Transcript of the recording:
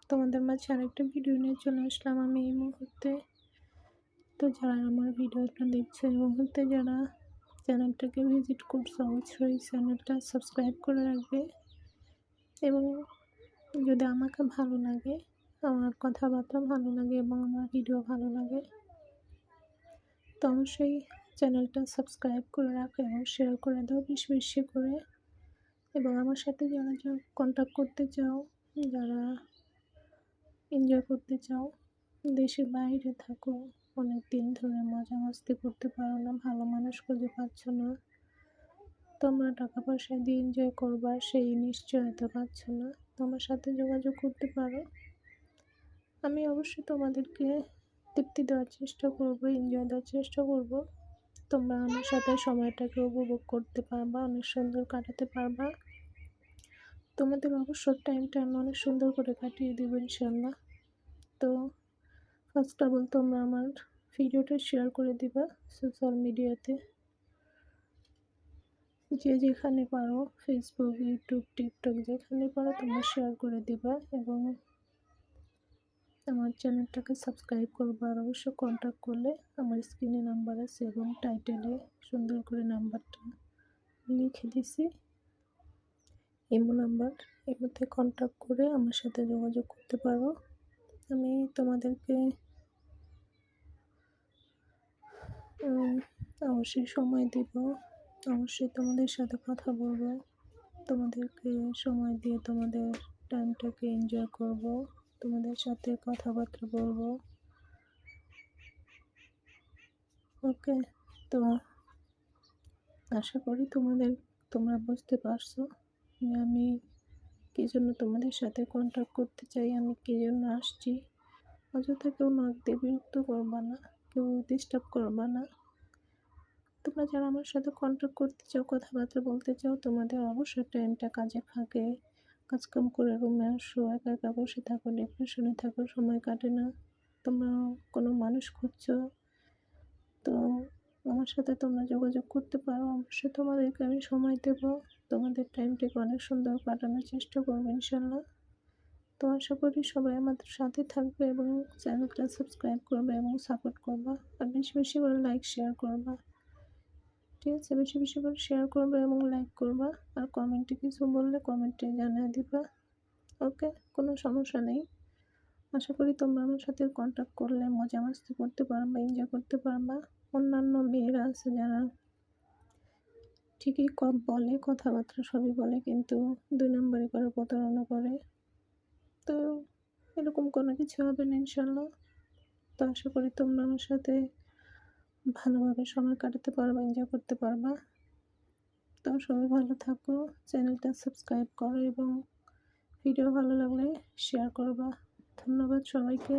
তোমাদের মাঝে আরেকটা ভিডিও নিয়ে চলে আসলাম আমি এই মুহূর্তে। তো যারা আমার ভিডিওটা দেখছো এই মুহূর্তে, যারা চ্যানেলটাকে ভিজিট করছো, অবশ্যই চ্যানেলটা সাবস্ক্রাইব করে রাখবে। এবং যদি আমাকে ভালো লাগে, আমার কথাবার্তা ভালো লাগে এবং আমার ভিডিও ভালো লাগে, তো অবশ্যই চ্যানেলটা সাবস্ক্রাইব করে রাখো এবং শেয়ার করে দাও বেশি বেশি করে। এবং আমার সাথে যারা কন্ট্যাক্ট করতে চাও, যারা এনজয় করতে চাও, দেশের বাইরে থাকো, অনেক দিন ধরে মজা মাস্তি করতে পারো না, ভালো মানুষ খুঁজে পাচ্ছ না, তোমরা টাকা পয়সা দিয়ে এনজয় করবা সেই নিশ্চয়তা পাচ্ছ না, তোমার সাথে যোগাযোগ করতে পারো। আমি অবশ্যই তোমাদেরকে তৃপ্তি দেওয়ার চেষ্টা করব, এনজয় দেওয়ার চেষ্টা করব। তোমরা আমার সাথে সময়টাকে উপভোগ করতে পারবা, অনেক সুন্দর কাটাতে পারবা। তোমাদের অবসর টাইমটা আমি অনেক সুন্দর করে কাটিয়ে দেবো ইনশাল্লাহ। তো ফার্স্ট অফ অল তোমরা আমার ভিডিওটা শেয়ার করে দিবা সোশ্যাল মিডিয়াতে, যে যেখানে পারো, ফেসবুক, ইউটিউব, টিকটক, যেখানে পারো তোমরা শেয়ার করে দিবা। এবং আমার চ্যানেলটাকে সাবস্ক্রাইব করবা। আর অবশ্যই কন্ট্যাক্ট করলে আমার স্ক্রিনে নাম্বার আছে এবং টাইটেলে সুন্দর করে নাম্বারটা লিখে দিছি, ইমো নাম্বার। এর মধ্যে কন্ট্যাক্ট করে আমার সাথে যোগাযোগ করতে পারো। আমি তোমাদেরকে অবশ্যই সময় দেব, অবশ্যই তোমাদের সাথে কথা বলবো, তোমাদেরকে সময় দিয়ে তোমাদের টাইমটাকে এনজয় করব, তোমাদের সাথে কথাবার্তা বলবো। ওকে, তো আশা করি তোমরা বুঝতে পারছো যে আমি কী জন্য তোমাদের সাথে কন্ট্যাক্ট করতে চাই, আমি কী জন্য আসছি। অযথা কেউ নক দিয়ে বিরক্ত করবা না, কেউ ডিস্টার্ব করবা না। তোমরা যারা আমার সাথে কন্ট্যাক্ট করতে চাও, কথাবার্তা বলতে চাও, তোমাদের অবশ্যই টাইমটা কাজের ফাঁকে কাজকাম করে রুমে আসো, একা একা বসে থাকো, ডিপ্রেশনে থাকো, সময় কাটে না, তোমরা কোনো মানুষ খুঁজছো, তো আমার সাথে তোমরা যোগাযোগ করতে পারো। অবশ্যই তোমাদেরকে আমি সময় দেব, তোমাদের টাইমটাকে অনেক সুন্দর কাটানোর চেষ্টা করবো ইনশাল্লাহ। তো আশা করি সবাই আমাদের সাথে থাকবে এবং চ্যানেলটা সাবস্ক্রাইব করবে এবং সাপোর্ট করবা। আর বেশি বেশি করে লাইক শেয়ার করবা, ঠিক আছে? বেশি বেশি করে শেয়ার করবে এবং লাইক করবা। আর কমেন্টে কিছু বললে কমেন্টে জানিয়ে দিবা। ওকে, কোনো সমস্যা নেই। আশা করি তোমরা আমার সাথে কন্ট্যাক্ট করলে মজা মাস্তি করতে পারবা, এনজয় করতে পারবা। অন্যান্য মেয়েরা আছে যারা ঠিকই কম বলে, কথাবার্তা সবই বলে, কিন্তু 2 নম্বরি করে প্রতারণা করে। তো এরকম কোনো কিছু হবে না ইনশাল্লাহ। তো আশা করি তোমরা আমার সাথে ভালোভাবে সময় কাটাতে পারবা, এনজয় করতে পারবা। তো সবাই ভালো থাকো, চ্যানেলটা সাবস্ক্রাইব করো এবং ভিডিও ভালো লাগলে শেয়ার করবা। ধন্যবাদ সবাইকে।